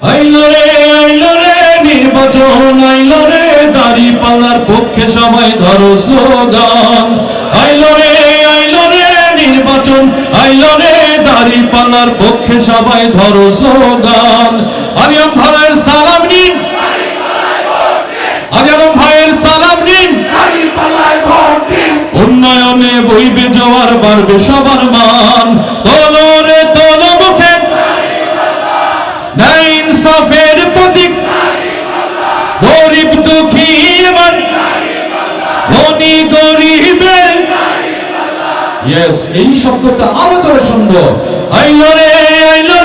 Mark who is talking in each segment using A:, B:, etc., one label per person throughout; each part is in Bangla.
A: আইলো রে নির্বাচন, আইলো রে দাঁড়িপাল্লার পক্ষে সবাই ধরো স্লোগান। আইলো রে নির্বাচন, আইলো রে দাঁড়িপাল্লার পক্ষে সবাই ধরো স্লোগান। আলিয়াম ভাইয়ের সালাম নিন, আলিয়াম ভাইয়ের সালাম নিন, উন্নয়নে বইবে জোয়ার, বাড়বে সবার মান। তোলো রে তোলো মুখে ন্যায় ইনসাফের প্রতীক, গরিব দুঃখী এবার ধনী গরিবের। ইয়েস, এই শব্দটা আরো জোরে শুনবো। আইলো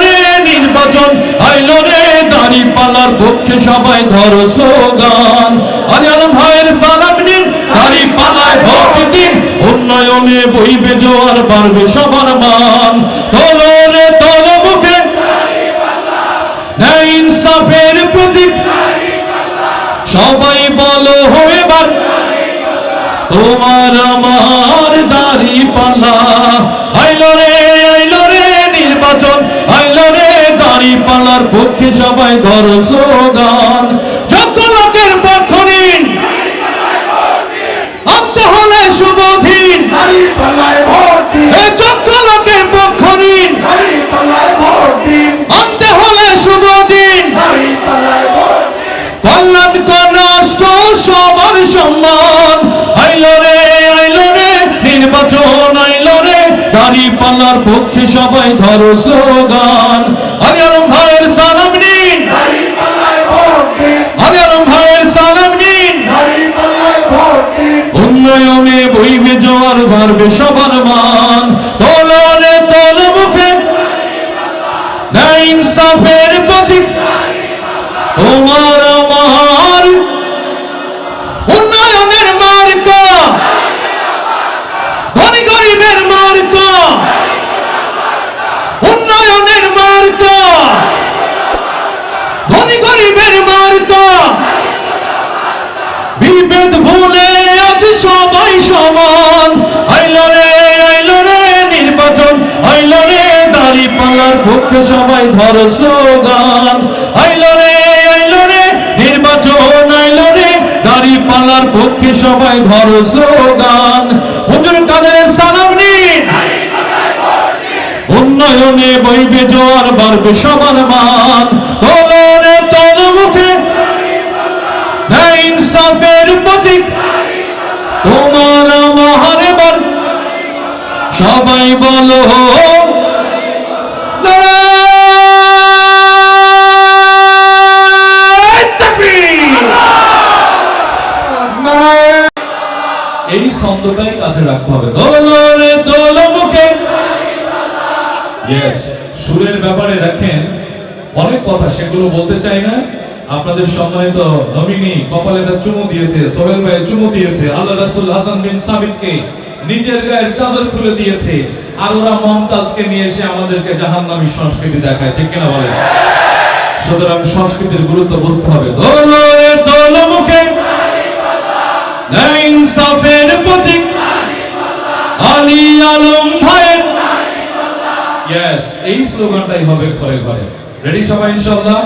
A: রে নির্বাচন, আইলো রে দাঁড়িপাল্লার পক্ষে সবাই ধরো স্লোগান। আলিয়াম ভাইয়ের সালাম নিন, দাঁড়িপাল্লায় ভোট দিন, উন্নয়নে বইবে জোয়ার, বাড়বে সবার মান। তোলো রে তোলো মুখে ন্যায় ইনসাফের প্রতীক, সবাই বলো এবার তোমার আমার দাঁড়িপাল্লা। আইলো রে নির্বাচন, আইলো রে দাঁড়িপাল্লার পক্ষে সবাই ধরো স্লোগান। যোগ্য লোকের পক্ষ নিন, আনতে হলে শুভ দিন, যোগ্য লোকের পক্ষ নিন, আনতে হলে শুভ দিন। কল্যাণকর রাষ্ট্র সবার সম্মান। আইলো রে নির্বাচন, আইলো রে দাঁড়িপাল্লার পক্ষে সবাই ধরো স্লোগান। আলিয়াম ভাইয়ের সালাম নিন, আলিয়াম ভাইয়ের সালাম নিন, উন্নয়নে বইবে জোয়ার, বাড়বে সবার মান। তোলো রে তোলো মুখে ন্যায় ইনসাফের প্রতীক, তোমার আমার উন্নয়নের মার্কা, ধনী গরিবের মার্কা, উন্নয়নের মার্কা, ধনী গরিবের মার্কা। বিভেদ ভুলে আজ সবাই সমান। আইলো রে নির্বাচন, আইলো রে দাঁড়িপাল্লার পক্ষে সবাই ধরো স্লোগান। আইলো রে নির্বাচন, আইলো রে দাঁড়িপাল্লার পক্ষে সবাই ধরো স্লোগান। হুজুর কাদের সালাম নিন, উন্নয়নে বইবে জোয়ার, বাড়বে সবার মান। তোলো রে তোলো মুখে ন্যায় ইনসাফের প্রতীক, তোমার আমার এবার সবাই বলো এই ছন্দটাই কাছে রাখতে হবে। দোলো রে দোলো মুখে। ইয়েস, সুরের ব্যাপারে দেখেন অনেক কথা, সেগুলো বলতে চাই না। আপনাদের সম্মানিত নমিনি কপালে একটা চুমু দিয়েছে, সোহেল ভাই চুমু দিয়েছে, আল্লাহ রাসূল হাসান বিন সাবিতকে নিজের গায়ের চাদর খুলে দিয়েছে, আর ওরা মমতাজকে নিয়ে এসে আমাদেরকে জাহান্নামী সংস্কৃতি দেখায়, ঠিক কিনা বলেন? সুতরাং সংস্কৃতির গুরুত্ব বুঝতে হবে। দোলো রে দোলো মুখে ন্যায় ইনসাফের প্রতীক, আলী আলম ভাইয়ের। ইয়েস, এই স্লোগানটাই হবে ঘরে ঘরে। রেডি সবাই ইনশাআল্লাহ?